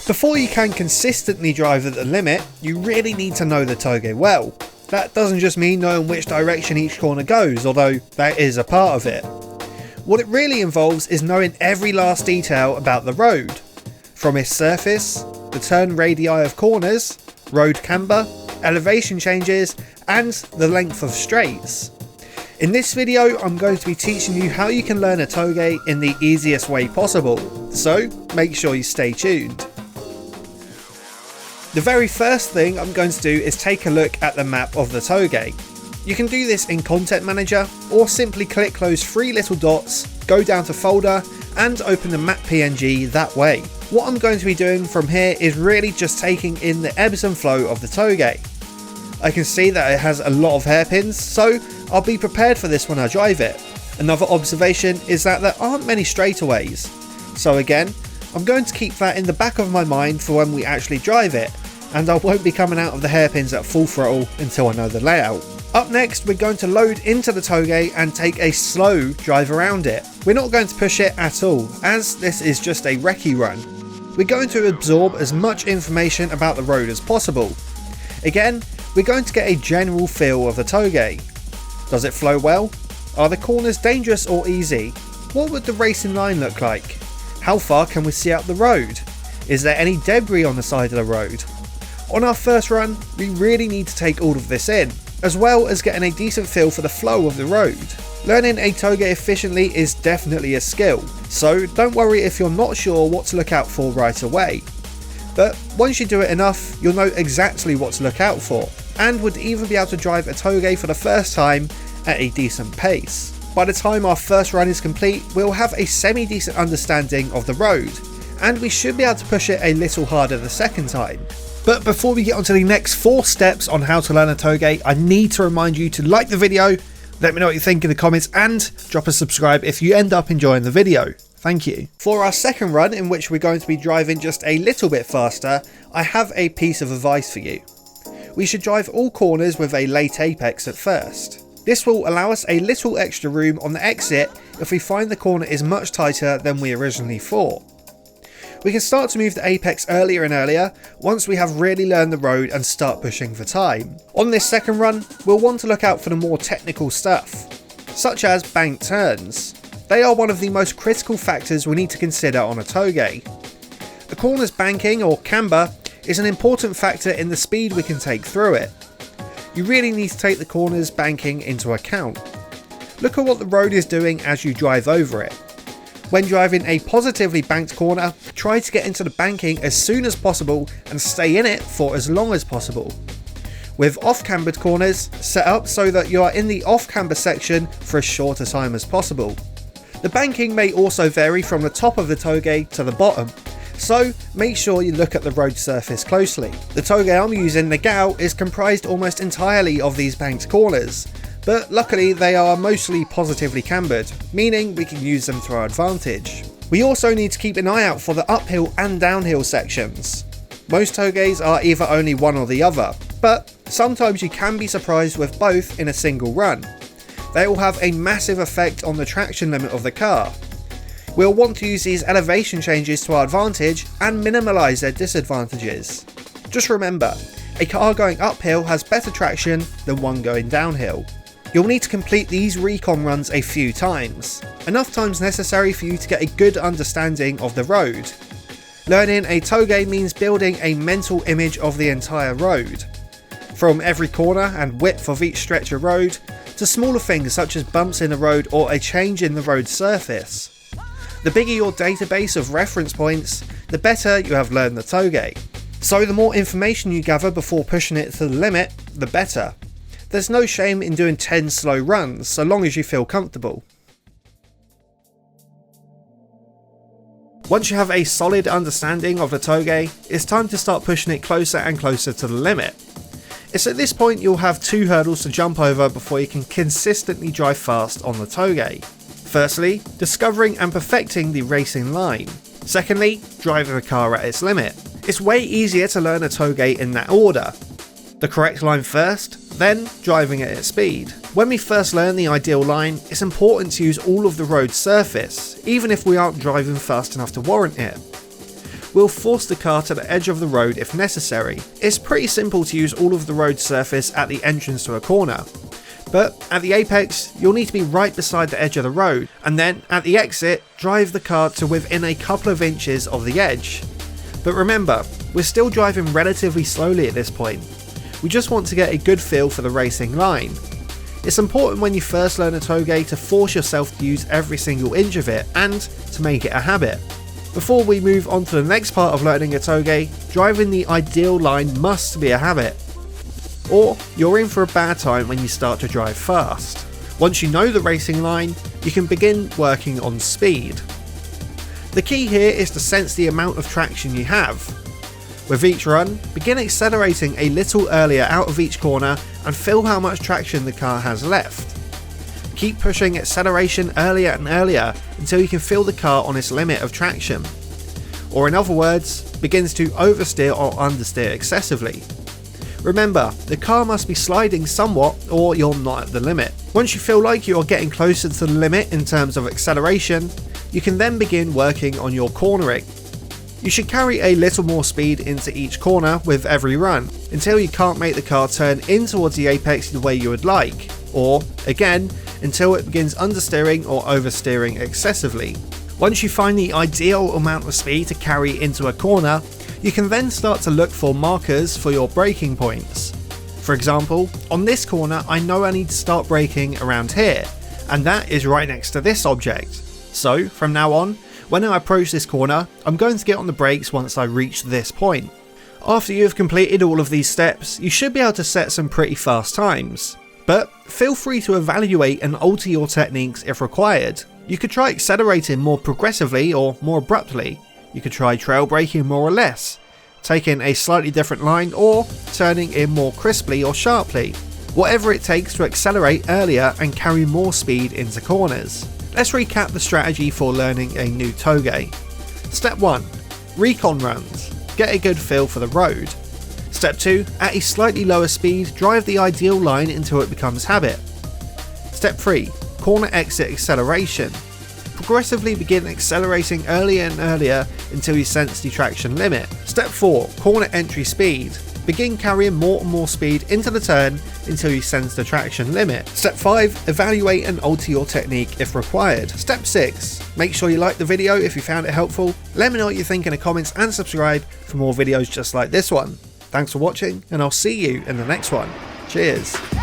Before you can consistently drive at the limit, you really need to know the Touge well. That doesn't just mean knowing which direction each corner goes, although that is a part of it. What it really involves is knowing every last detail about the road, from its surface, the turn radii of corners, road camber, elevation changes, and the length of straights. In this video, I'm going to be teaching you how you can learn a Touge in the easiest way possible, so make sure you stay tuned. The very first thing I'm going to do is take a look at the map of the Touge. You can do this in Content Manager, or simply click those three little dots, go down to Folder, and open the map PNG that way. What I'm going to be doing from here is really just taking in the ebbs and flow of the Touge. I can see that it has a lot of hairpins, so I'll be prepared for this when I drive it. Another observation is that there aren't many straightaways, so again, I'm going to keep that in the back of my mind for when we actually drive it, and I won't be coming out of the hairpins at full throttle until I know the layout. Up next, we're going to load into the Touge and take a slow drive around it. We're not going to push it at all, as this is just a recce run. We're going to absorb as much information about the road as possible. Again, we're going to get a general feel of the Touge. Does it flow well? Are the corners dangerous or easy? What would the racing line look like? How far can we see out the road? Is there any debris on the side of the road? On our first run, we really need to take all of this in, as well as getting a decent feel for the flow of the road. Learning a Touge efficiently is definitely a skill, so don't worry if you're not sure what to look out for right away. But once you do it enough, you'll know exactly what to look out for, and would even be able to drive a Touge for the first time at a decent pace. By the time our first run is complete, we'll have a semi-decent understanding of the road, and we should be able to push it a little harder the second time. But before we get on to the next 4 steps on how to learn a Touge, I need to remind you to like the video, let me know what you think in the comments, and drop a subscribe if you end up enjoying the video. Thank you. For our second run, in which we're going to be driving just a little bit faster, I have a piece of advice for you. We should drive all corners with a late apex at first. This will allow us a little extra room on the exit if we find the corner is much tighter than we originally thought. We can start to move the apex earlier and earlier once we have really learned the road and start pushing for time. On this second run, we'll want to look out for the more technical stuff, such as bank turns. They are one of the most critical factors we need to consider on a Touge. A corner's banking or camber is an important factor in the speed we can take through it. You really need to take the corner's banking into account. Look at what the road is doing as you drive over it. When driving a positively banked corner, try to get into the banking as soon as possible and stay in it for as long as possible. With off-cambered corners, set up so that you are in the off-camber section for as short a time as possible. The banking may also vary from the top of the Touge to the bottom, so make sure you look at the road surface closely. The Touge I'm using, Nagao, is comprised almost entirely of these banked corners, but luckily they are mostly positively cambered, meaning we can use them to our advantage. We also need to keep an eye out for the uphill and downhill sections. Most Touges are either only one or the other, but sometimes you can be surprised with both in a single run. They will have a massive effect on the traction limit of the car. We'll want to use these elevation changes to our advantage and minimise their disadvantages. Just remember, a car going uphill has better traction than one going downhill. You'll need to complete these recon runs a few times, enough times necessary for you to get a good understanding of the road. Learning a Touge means building a mental image of the entire road, from every corner and width of each stretch of road, to smaller things such as bumps in the road or a change in the road surface. The bigger your database of reference points, the better you have learned the Touge. So the more information you gather before pushing it to the limit, the better. There's no shame in doing 10 slow runs, so long as you feel comfortable. Once you have a solid understanding of the Touge, it's time to start pushing it closer and closer to the limit. It's at this point you'll have 2 hurdles to jump over before you can consistently drive fast on the Touge. Firstly, discovering and perfecting the racing line. Secondly, driving the car at its limit. It's way easier to learn a Touge in that order. The correct line first, then driving at its speed. When we first learn the ideal line, it's important to use all of the road surface, even if we aren't driving fast enough to warrant it. will force the car to the edge of the road if necessary. It's pretty simple to use all of the road surface at the entrance to a corner. But at the apex, you'll need to be right beside the edge of the road, and then at the exit, drive the car to within a couple of inches of the edge. But remember, we're still driving relatively slowly at this point. We just want to get a good feel for the racing line. It's important when you first learn a Touge to force yourself to use every single inch of it and to make it a habit. Before we move on to the next part of learning a Touge, driving the ideal line must be a habit. Or you're in for a bad time when you start to drive fast. Once you know the racing line, you can begin working on speed. The key here is to sense the amount of traction you have. With each run, begin accelerating a little earlier out of each corner and feel how much traction the car has left. Keep pushing acceleration earlier and earlier until you can feel the car on its limit of traction. Or in other words, begins to oversteer or understeer excessively. Remember, the car must be sliding somewhat or you're not at the limit. Once you feel like you are getting closer to the limit in terms of acceleration, you can then begin working on your cornering. You should carry a little more speed into each corner with every run, until you can't make the car turn in towards the apex the way you would like, or, again, until it begins understeering or oversteering excessively. Once you find the ideal amount of speed to carry into a corner, you can then start to look for markers for your braking points. For example, on this corner I know I need to start braking around here, and that is right next to this object. So from now on, when I approach this corner, I'm going to get on the brakes once I reach this point. After you have completed all of these steps, you should be able to set some pretty fast times. But feel free to evaluate and alter your techniques if required. You could try accelerating more progressively or more abruptly. You could try trail braking more or less, taking a slightly different line, or turning in more crisply or sharply. Whatever it takes to accelerate earlier and carry more speed into corners. Let's recap the strategy for learning a new Touge. Step 1. Recon runs. Get a good feel for the road. Step 2. At a slightly lower speed, drive the ideal line until it becomes habit. Step 3. Corner exit acceleration. Progressively begin accelerating earlier and earlier until you sense the traction limit. Step 4. Corner entry speed. Begin carrying more and more speed into the turn until you sense the traction limit. Step 5. Evaluate and alter your technique if required. Step 6. Make sure you like the video if you found it helpful. Let me know what you think in the comments and subscribe for more videos just like this one. Thanks for watching, and I'll see you in the next one. Cheers.